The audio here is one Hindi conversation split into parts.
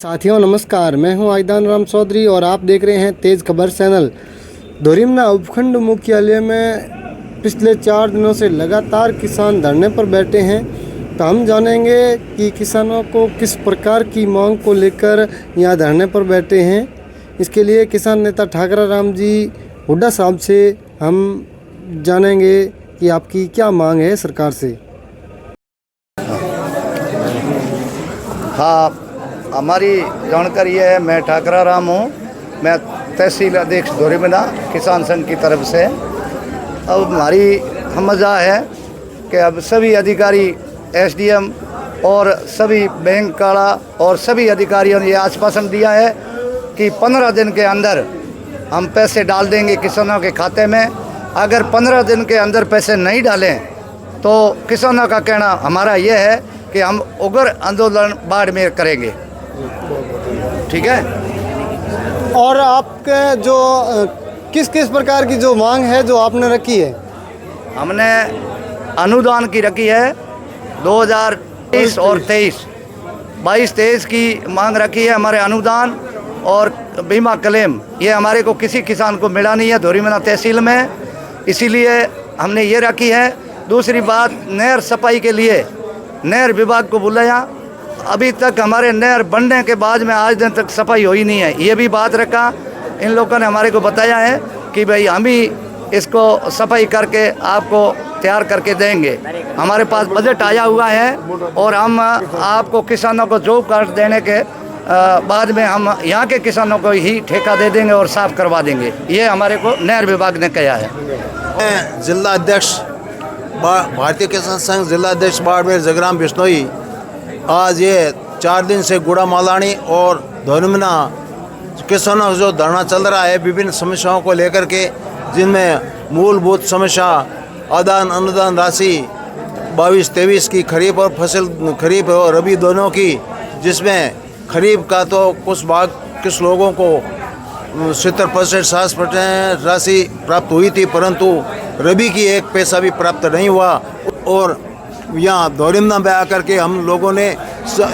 साथियों नमस्कार, मैं हूं आइदान राम चौधरी और आप देख रहे हैं तेज़ खबर चैनल। धोरीमना उपखंड मुख्यालय में पिछले 4 दिनों से लगातार किसान धरने पर बैठे हैं। तो हम जानेंगे कि किसानों को किस प्रकार की मांग को लेकर यहां धरने पर बैठे हैं। इसके लिए किसान नेता ठाकरा राम जी हुड्डा साहब से हम जानेंगे कि आपकी क्या मांग है सरकार से। हाँ, हमारी जानकारी ये है, मैं ठाकरा राम हूँ। मैं तहसील अध्यक्ष धोरीमना किसान संघ की तरफ से। अब हमारी समझा है कि अब सभी अधिकारी एसडीएम और सभी बैंक काड़ा और सभी अधिकारियों ने ये आश्वासन दिया है कि 15 दिन के अंदर हम पैसे डाल देंगे किसानों के खाते में। अगर 15 दिन के अंदर पैसे नहीं डालें तो किसानों का कहना हमारा ये है कि हम उग्र आंदोलन बाड़मेर करेंगे। ठीक है। और आपके जो किस किस प्रकार की जो मांग है जो आपने रखी है? हमने अनुदान की रखी है 2023 और 22-23 की मांग रखी है हमारे अनुदान और बीमा क्लेम। ये हमारे को किसी किसान को मिला नहीं है धोरीमना तहसील में, इसीलिए हमने ये रखी है। दूसरी बात, नहर सफाई के लिए नहर विभाग को बुलाया, अभी तक हमारे नहर बनने के बाद में आज दिन तक सफाई हुई नहीं है। ये भी बात रखा, इन लोगों ने हमारे को बताया है कि भाई हम ही इसको सफाई करके आपको तैयार करके देंगे। हमारे पास बजट आया हुआ है और हम आपको किसानों को जॉब कार्ड देने के बाद में हम यहाँ के किसानों को ही ठेका दे देंगे और साफ करवा देंगे। ये हमारे को नहर विभाग ने कहा है। मैं जिला अध्यक्ष भारतीय किसान संघ जिला अध्यक्ष बाड़मेर जगराम बिश्नोई। आज ये 4 दिन से गुड़ा मालानी और धोरीमना किसानों का जो धरना चल रहा है विभिन्न समस्याओं को लेकर के, जिनमें मूलभूत समस्या आदान अनुदान राशि 22-23 की खरीफ और फसल खरीफ और रबी दोनों की, जिसमें खरीफ का तो कुछ भाग किस लोगों को 70% राशि प्राप्त हुई थी, परंतु रबी की 1 पैसा भी प्राप्त नहीं हुआ। और यहाँ धोरीमना में आकर के हम लोगों ने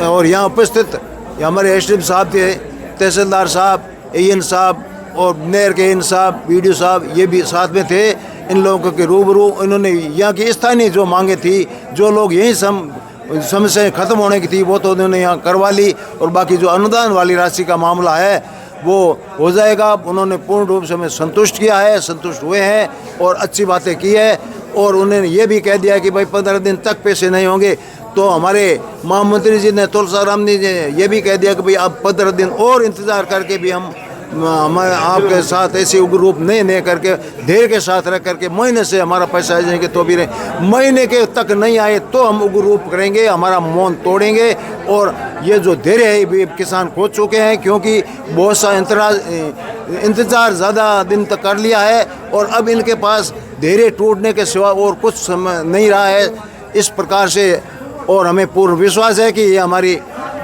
और यहाँ उपस्थित हमारे एसडीएम साहब थे, तहसीलदार साहब, एएन साहब और नहर के इन साहब, बीडीओ साहब, ये भी साथ में थे। इन लोगों के रूबरू इन्होंने यहाँ की स्थानीय जो मांगे थी, जो लोग यहीं समस्या खत्म होने की थी, वो तो उन्होंने यहाँ करवा ली। और बाकी जो अनुदान वाली राशि का मामला है वो हो जाएगा। उन्होंने पूर्ण रूप से हमें संतुष्ट किया है, संतुष्ट हुए हैं और अच्छी बातें की है। और उन्होंने ये भी कह दिया कि भाई 15 दिन तक पैसे नहीं होंगे। तो हमारे महामंत्री जी ने तुलसाराम जी ने ये भी कह दिया कि भाई अब 15 दिन और इंतज़ार करके भी हम आपके साथ ऐसे उग्र रूप नहीं करके धैर्य के साथ रह करके महीने से हमारा पैसा आ जाएंगे तो भी नहीं, महीने के तक नहीं आए तो हम उग्र रूप करेंगे, हमारा मौन तोड़ेंगे। और ये जो धैर्य है भी किसान खो चुके हैं, क्योंकि बहुत सा इंतज़ार ज़्यादा दिन तक कर लिया है और अब इनके पास धैर्य टूटने के सिवा और कुछ समय नहीं रहा है। इस प्रकार से और हमें पूर्ण विश्वास है कि ये हमारी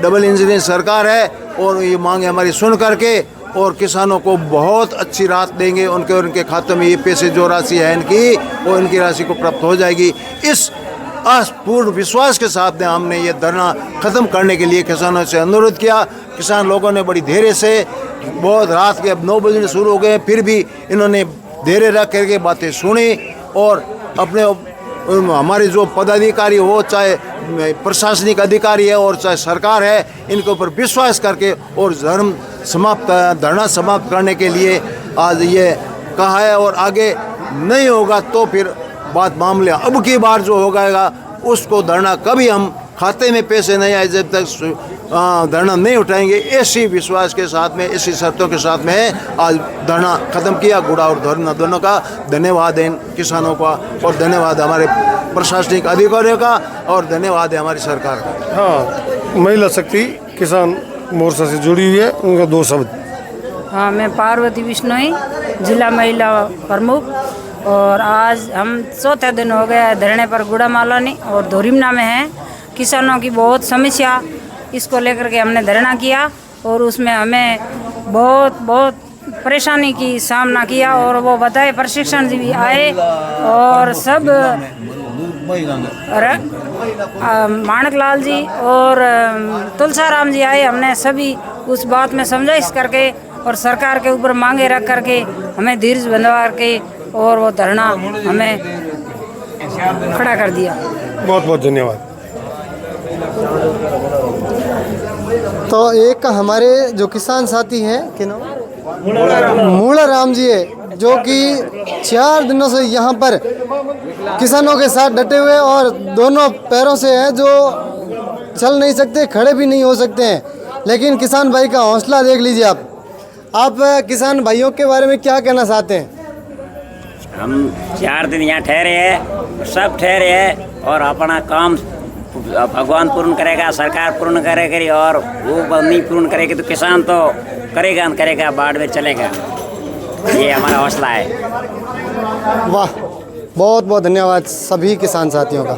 डबल इंजन सरकार है और ये मांगे हमारी सुन करके और किसानों को बहुत अच्छी राहत देंगे। उनके खातों में ये पैसे जो राशि है इनकी, वो इनकी राशि को प्राप्त हो जाएगी। इस पूर्ण विश्वास के साथ हमने ये धरना ख़त्म करने के लिए किसानों से अनुरोध किया। किसान लोगों ने बड़ी धैर्य से, बहुत रात के अब 9 बजे शुरू हो गए, फिर भी इन्होंने धैर्य रख करके बातें सुनी और अपने हमारे जो पदाधिकारी हो, चाहे प्रशासनिक अधिकारी है और चाहे सरकार है, इनके ऊपर विश्वास करके और धरना समाप्त करने के लिए आज ये कहा है। और आगे नहीं होगा तो फिर बात मामले अब की बार जो होगा उसको धरना कभी हम खाते में पैसे नहीं आए जब तक धरना नहीं उठाएंगे। ऐसी विश्वास के साथ में, ऐसी शर्तों के साथ में आज धरना ख़त्म किया। गुड़ा और धोरीमना दोनों का धन्यवाद है इन किसानों का और धन्यवाद हमारे प्रशासनिक अधिकारियों का और धन्यवाद है हमारी सरकार का। हाँ, महिला शक्ति किसान मोर्चा से जुड़ी हुई है, उनका 2 शब्द। हाँ, मैं पार्वती बिश्नोई, जिला महिला प्रमुख। और आज हम 4थे दिन हो गया धरने पर गुड़ा मालानी और धोरीमना में हैं। किसानों की बहुत समस्या, इसको लेकर के हमने धरना किया और उसमें हमें बहुत परेशानी की सामना किया। और वो बताए प्रशिक्षण भी आए और सब माणक लाल जी और तुलसाराम जी आए। हमने सभी उस बात में समझाइश करके और सरकार के ऊपर मांगे रख करके हमें धीरज बंधवा के और वो धरना हमें खड़ा कर दिया। बहुत बहुत धन्यवाद। तो एक हमारे जो किसान साथी हैं कि नाम मूला राम जी है, जो कि 4 दिनों से यहाँ पर किसानों के साथ डटे हुए और दोनों पैरों से हैं, जो चल नहीं सकते, खड़े भी नहीं हो सकते हैं। लेकिन किसान भाई का हौसला देख लीजिए आप किसान भाइयों के बारे में क्या कहना चाहते हैं? हम 4 दिन यहाँ ठहरे हैं, सब ठहरे हैं और अपना काम भगवान पूर्ण करेगा, सरकार पूर्ण करेगी और वो नहीं पूर्ण करेगी तो किसान तो करेगा बाढ़ में चलेगा। ये हमारा हौसला है। वाह, बहुत बहुत धन्यवाद सभी किसान साथियों का।